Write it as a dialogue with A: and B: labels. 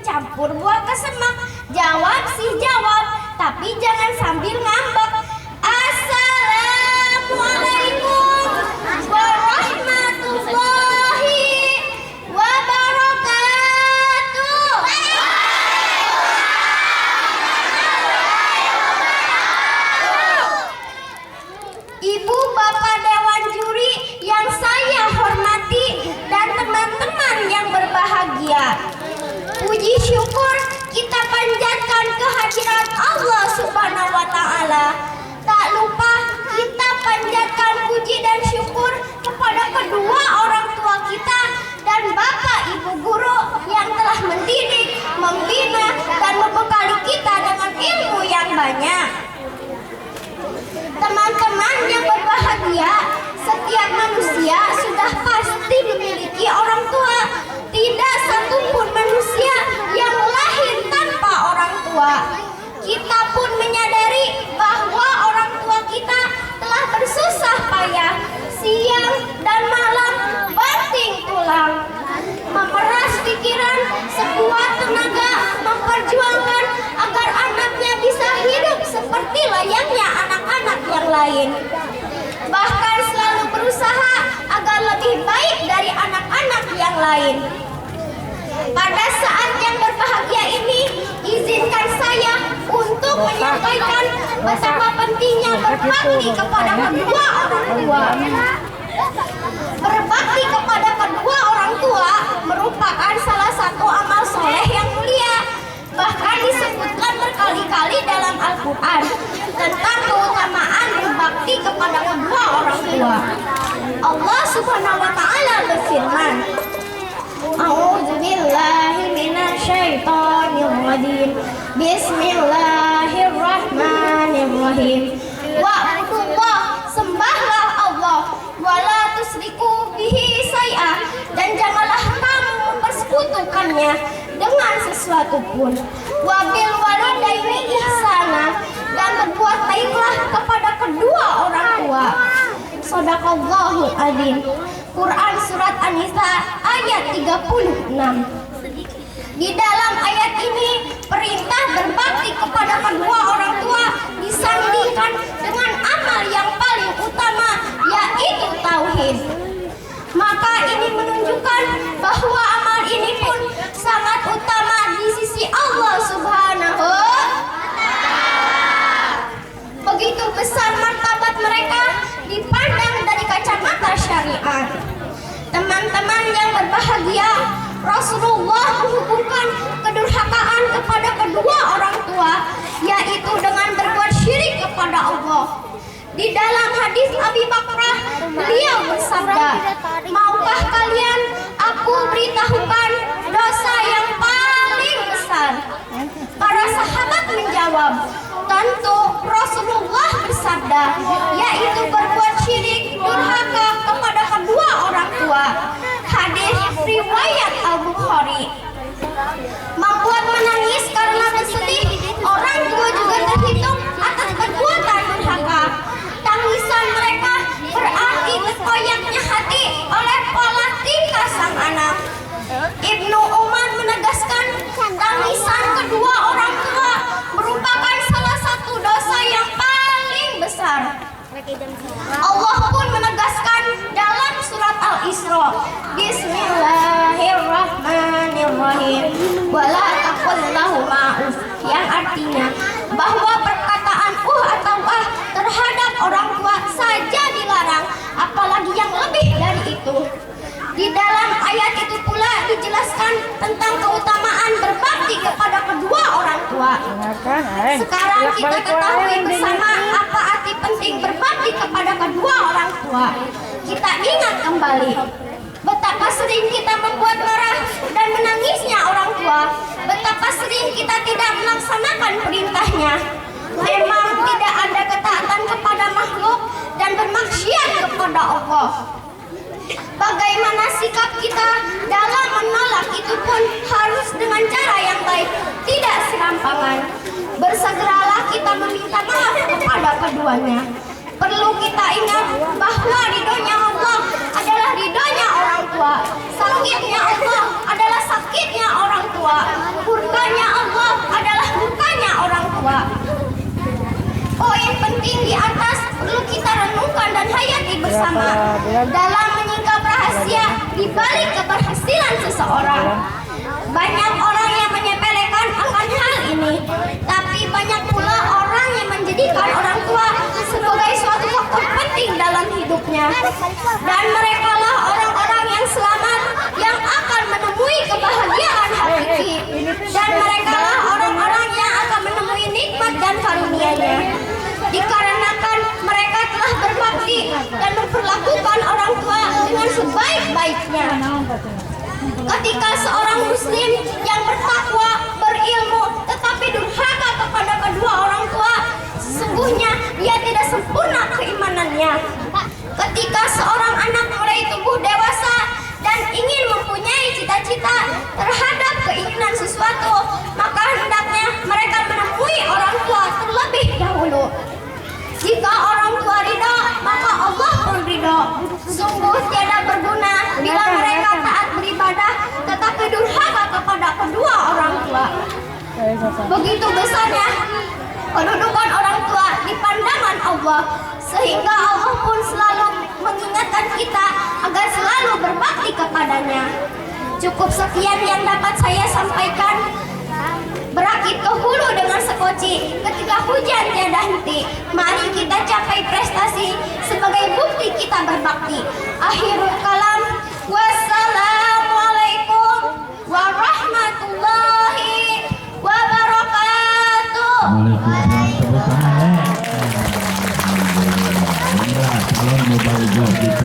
A: campur buah kesemak. Jawab sih jawab, tapi jangan sambil ngambek. Assalamualaikum warahmatullahi wabarakatuh. Ibu bapak dewan juri yang saya hormati dan teman-teman yang berbahagia, puji syukur kita panjatkan kehadirat Allah Subhanahu wa Ta'ala. Tak lupa kita panjatkan puji dan syukur kepada kedua orang tua kita dan bapak ibu guru yang telah mendidik, membina dan membekali kita dengan ilmu yang banyak. Teman-teman yang berbahagia, setiap manusia sudah pasti memiliki orang tua. Tidak satupun manusia yang lahir tanpa orang tua. Kita pun menyadari bahwa orang tua kita telah bersusah payah, siang dan malam, banting tulang, memeras pikiran, sekuat tenaga, memperjuangkan agar anaknya bisa hidup seperti layaknya anak-anak yang lain. Bahkan selalu berusaha agar lebih baik dari anak-anak yang lain. Pada saat yang berbahagia ini, izinkan saya untuk menyampaikan betapa pentingnya berbakti kepada kedua orang tua. Berbakti kepada kedua orang tua merupakan salah satu amal soleh yang mulia. Bahkan disebutkan berkali-kali dalam Al-Quran tentang keutamaan berbakti kepada kedua orang tua. Allah Subhanahu wa Ta'ala berfirman, A'udzubillahi minasyaitonirrajim. Bismillahirrahmanirrahim. Wa'budullah, sembahlah Allah, wala tusriku bihi syai'ah, dan janganlah kamu mempersekutukannya dengan sesuatu pun. Wabil walidaini ihsana, dan berbuat baiklah kepada kedua orang tua. Shadaqallahul adzim. Quran surat An-Nisa ayat 36. Di dalam ayat ini perintah berbakti kepada kedua orang tua disandingkan dengan amal yang paling utama, yaitu tauhid. Maka ini menunjukkan bahwa amal ini pun sangat utama di sisi Allah Subhanahu wa Ta'ala. Begitu besar martabat mereka dipandang dari kacamata syariat. Teman-teman yang berbahagia, Rasulullah menghubungkan kedurhakaan kepada kedua orang tua, yaitu dengan berbuat syirik kepada Allah. Di dalam hadis Abi Bakrah, beliau bersabda, maukah kalian aku beritahukan dosa yang paling besar? Para sahabat menjawab, tentu. Rasulullah bersabda, yaitu berbuat syirik durhaka kepada kedua orang tua. Hadis riwayat Al-Bukhari. Membuat menangis karena bersedih, orang tua juga terhitung atas perbuatan durhaka. Tangisan mereka berarti terkoyaknya hati oleh pola tingkah sang anak. Ibnu Umar menegaskan, tangisan kedua orang tua merupakan salah satu dosa yang paling besar. Allah pun menegaskan dalam surat Al-Isra, Bismillahirrahmanirrahim, wala taqul lahuma uf, yang artinya bahwa perkataan atau terhadap orang tua saja dilarang, apalagi yang lebih dari itu. Di dalam ayat itu pula dijelaskan tentang keutamaan berbakti kepada kedua orang tua. Sekarang kita ketahui bersama apa arti penting berbakti kepada kedua orang tua. Kita ingat kembali betapa sering kita membuat marah dan menangisnya orang tua. Betapa sering kita tidak melaksanakan perintahnya. Memang tidak ada ketaatan kepada makhluk dan bermaksiat kepada Allah. Bagaimana sikap kita dalam menolak itu pun harus dengan cara yang baik, tidak serampangan. Bersegeralah kita meminta maaf kepada keduanya. Perlu kita ingat bahwa ridhonya Allah adalah ridhonya orang tua, sakitnya Allah adalah sakitnya orang tua, dalam menyingkap rahasia di balik keberhasilan seseorang. Banyak orang yang menyepelekan akan hal ini, tapi banyak pula orang yang menjadikan orang tua sebagai suatu faktor penting dalam hidupnya. Dan merekalah orang-orang yang selamat yang akan menemui kebahagiaan hakiki. Dan merekalah orang-orang yang akan menemui nikmat dan karunia-Nya. Dikarenakan mereka telah berbakti dan memperlakukan orang tua dengan sebaik-baiknya. Ketika seorang muslim yang bertakwa, berilmu, tetapi durhaka kepada kedua orang tua, sesungguhnya dia tidak sempurna keimanannya. Ketika seorang anak mulai tumbuh dewasa dan ingin mempunyai cita-cita terhadap keinginan sesuatu, maka hendaknya mereka menemui orang tua terlebih dahulu. Jika orang tua ridha, maka Allah pun ridha. Sungguh tiada berguna bila mereka taat beribadah tetapi durhaka kepada kedua orang tua. Begitu besarnya kedudukan orang tua di pandangan Allah, sehingga Allah pun selalu mengingatkan kita agar selalu berbakti kepadanya. Cukup sekian yang dapat saya sampaikan. Berakit ke hulu dengan sekoci ketika hujan tiada henti. Mari kita capai prestasi sebagai bukti kita berbakti. Akhirul